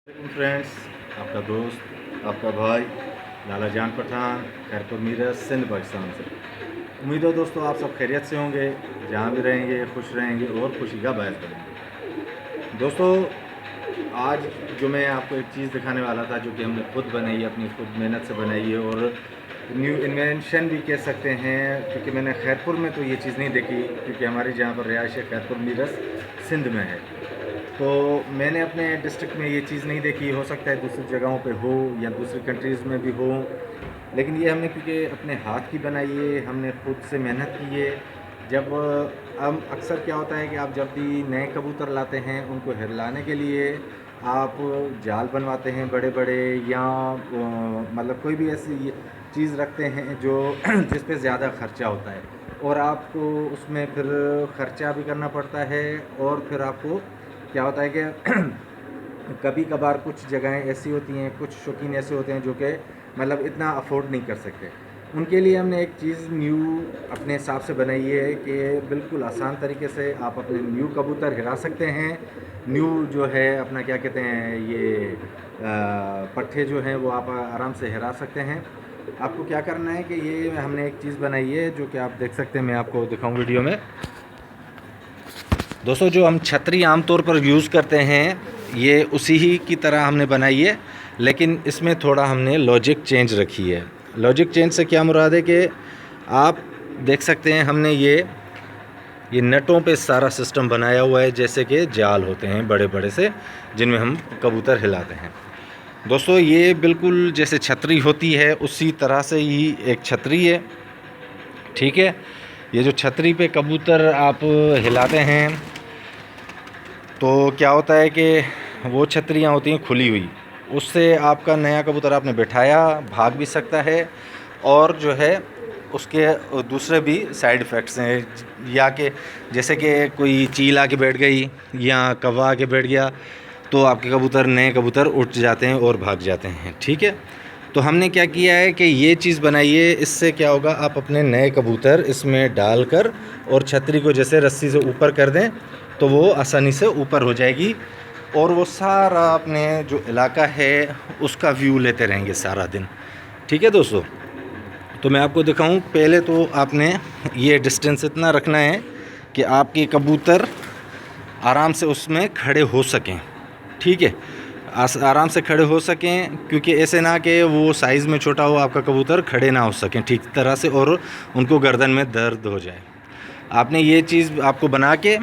Friends, आपका दोस्त आपका भाई लाला जान पठान खैरपुर मीरज सिंध पाकिस्तान से। उम्मीद है दोस्तों आप सब खैरियत से होंगे, जहाँ भी रहेंगे खुश रहेंगे और खुशी का बायस बनेंगे। दोस्तों आज जो मैं आपको एक चीज़ दिखाने वाला था, जो कि हमने खुद बनाई है, अपनी खुद मेहनत से बनाई है और न्यू इन्वेंशन भी कह सकते हैं, क्योंकि मैंने खैरपुर में तो ये चीज़ नहीं देखी, क्योंकि हमारी जहाँ पर रिहाइश है खैरपुर मीरज सिंध में है। तो मैंने अपने डिस्ट्रिक्ट में ये चीज़ नहीं देखी, हो सकता है दूसरी जगहों पे हो या दूसरी कंट्रीज़ में भी हो, लेकिन ये हमने क्योंकि अपने हाथ की बनाई है, हमने खुद से मेहनत की है। जब हम अक्सर क्या होता है कि आप जब भी नए कबूतर लाते हैं, उनको हिलाने के लिए आप जाल बनवाते हैं बड़े बड़े, या मतलब कोई भी ऐसी चीज़ रखते हैं जो जिस पे ज़्यादा ख़र्चा होता है, और आपको उसमें फिर ख़र्चा भी करना पड़ता है, और फिर आपको क्या होता है कि कभी कभार कुछ जगहें ऐसी होती हैं, कुछ शौकीन ऐसे होते हैं जो कि मतलब इतना अफोर्ड नहीं कर सकते। उनके लिए हमने एक चीज़ न्यू अपने हिसाब से बनाई है कि बिल्कुल आसान तरीके से आप अपने न्यू कबूतर हिला सकते हैं। न्यू जो है अपना क्या कहते हैं, ये पट्ठे जो हैं वो आप आराम से हिला सकते हैं। आपको क्या करना है कि ये हमने एक चीज़ बनाई है जो कि आप देख सकते हैं, मैं आपको दिखाऊं वीडियो में। दोस्तों जो हम छतरी आमतौर पर यूज़ करते हैं, ये उसी ही की तरह हमने बनाई है, लेकिन इसमें थोड़ा हमने लॉजिक चेंज रखी है। लॉजिक चेंज से क्या मुराद है कि आप देख सकते हैं हमने ये नटों पे सारा सिस्टम बनाया हुआ है, जैसे कि जाल होते हैं बड़े बड़े से, जिनमें हम कबूतर हिलाते हैं। दोस्तों ये बिल्कुल जैसे छतरी होती है उसी तरह से ही एक छतरी है, ठीक है। ये जो छतरी पे कबूतर आप हिलाते हैं तो क्या होता है कि वो छतरियाँ होती हैं खुली हुई, उससे आपका नया कबूतर आपने बिठाया भाग भी सकता है, और जो है उसके दूसरे भी साइड इफ़ेक्ट्स हैं, या कि जैसे कि कोई चील आके बैठ गई या कौवा आके बैठ गया तो आपके कबूतर नए कबूतर उठ जाते हैं और भाग जाते हैं, ठीक है। तो हमने क्या किया है कि ये चीज़ बनाई है, इससे क्या होगा, आप अपने नए कबूतर इसमें डालकर और छतरी को जैसे रस्सी से ऊपर कर दें तो वो आसानी से ऊपर हो जाएगी, और वो सारा अपने जो इलाका है उसका व्यू लेते रहेंगे सारा दिन, ठीक है दोस्तों। तो मैं आपको दिखाऊं, पहले तो आपने ये डिस्टेंस इतना रखना है कि आपके कबूतर आराम से उसमें खड़े हो सकें, ठीक है, आराम से खड़े हो सकें, क्योंकि ऐसे ना कि वो साइज़ में छोटा हो, आपका कबूतर खड़े ना हो सकें ठीक तरह से और उनको गर्दन में दर्द हो जाए। आपने ये चीज़ आपको बना के,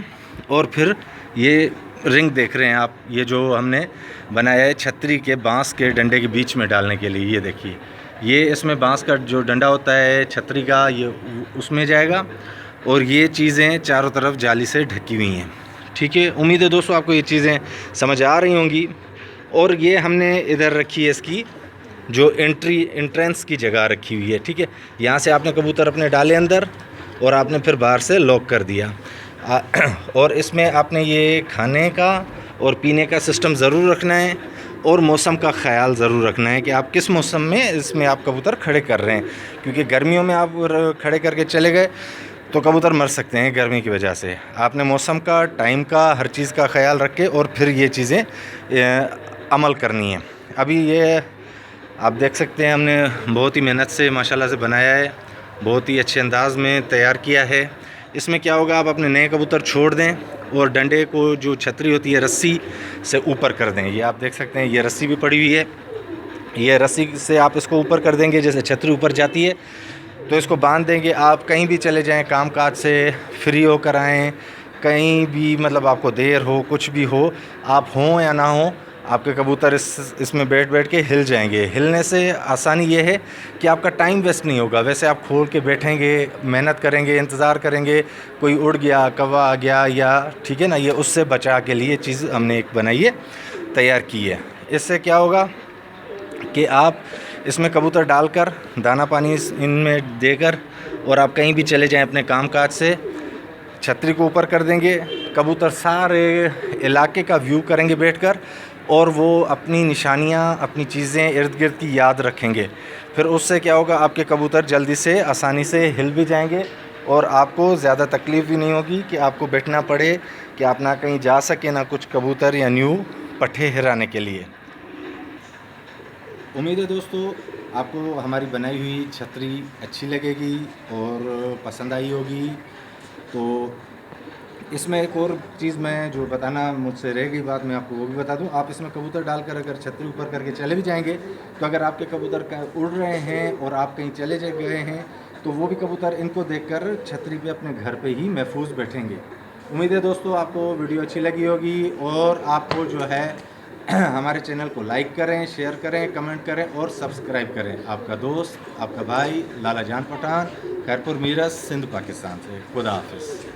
और फिर ये रिंग देख रहे हैं आप, ये जो हमने बनाया है छतरी के बांस के डंडे के बीच में डालने के लिए, ये देखिए, ये इसमें बांस का जो डंडा होता है छतरी का, ये उसमें जाएगा, और ये चीज़ें चारों तरफ जाली से ढकी हुई हैं, ठीक है। उम्मीद है दोस्तों आपको ये चीज़ें समझ आ रही होंगी। और ये हमने इधर रखी है इसकी जो एंट्रेंस की जगह रखी हुई है, ठीक है। यहाँ से आपने कबूतर अपने डाले अंदर, और आपने फिर बाहर से लॉक कर दिया। और इसमें आपने ये खाने का और पीने का सिस्टम ज़रूर रखना है, और मौसम का ख़याल ज़रूर रखना है कि आप किस मौसम में इसमें आप कबूतर खड़े कर रहे हैं, क्योंकि गर्मियों में आप खड़े करके चले गए तो कबूतर मर सकते हैं गर्मी की वजह से। आपने मौसम का, टाइम का, हर चीज़ का ख़याल रख के और फिर ये चीज़ें अमल करनी है। अभी ये आप देख सकते हैं हमने बहुत ही मेहनत से माशाल्लाह से बनाया है, बहुत ही अच्छे अंदाज़ में तैयार किया है। इसमें क्या होगा, आप अपने नए कबूतर छोड़ दें और डंडे को, जो छतरी होती है, रस्सी से ऊपर कर दें। ये आप देख सकते हैं, ये रस्सी भी पड़ी हुई है, ये रस्सी से आप इसको ऊपर कर देंगे, जैसे छतरी ऊपर जाती है तो इसको बांध देंगे। आप कहीं भी चले जाएं, काम काज से फ्री होकर आएँ, कहीं भी मतलब आपको देर हो, कुछ भी हो, आप हों या ना हो, आपके कबूतर इसमें बैठ बैठ के हिल जाएंगे। हिलने से आसानी ये है कि आपका टाइम वेस्ट नहीं होगा। वैसे आप खोल के बैठेंगे, मेहनत करेंगे, इंतज़ार करेंगे, कोई उड़ गया, कौवा आ गया, या ठीक है ना, ये उससे बचा के लिए चीज़ हमने एक बनाई है, तैयार की है। इससे क्या होगा कि आप इसमें कबूतर डालकर दाना पानी इनमें देकर, और आप कहीं भी चले जाएं अपने काम काज से, छतरी को ऊपर कर देंगे, कबूतर सारे इलाके का व्यू करेंगे बैठकर, और वो अपनी निशानियां, अपनी चीज़ें इर्द गिर्द की याद रखेंगे। फिर उससे क्या होगा, आपके कबूतर जल्दी से, आसानी से हिल भी जाएंगे, और आपको ज़्यादा तकलीफ़ भी नहीं होगी कि आपको बैठना पड़े, कि आप ना कहीं जा सके, ना कुछ कबूतर या न्यू पट्ठे हिराने के लिए। उम्मीद है दोस्तों आपको हमारी बनाई हुई छतरी अच्छी लगेगी और पसंद आई होगी। तो इसमें एक और चीज़ मैं जो बताना मुझसे रह गई बात, मैं आपको वो भी बता दूं। आप इसमें कबूतर डालकर अगर छतरी ऊपर करके चले भी जाएंगे, तो अगर आपके कबूतर उड़ रहे हैं और आप कहीं चले गए हैं, तो वो भी कबूतर इनको देखकर छतरी पे अपने घर पे ही महफूज बैठेंगे। उम्मीद है दोस्तों आपको वीडियो अच्छी लगी होगी, और आपको जो है हमारे चैनल को लाइक करें, शेयर करें, कमेंट करें और सब्सक्राइब करें। आपका दोस्त, आपका भाई लाला जान पठान, खैरपुर मीरस, सिंध, पाकिस्तान से। खुदा हाफिज़।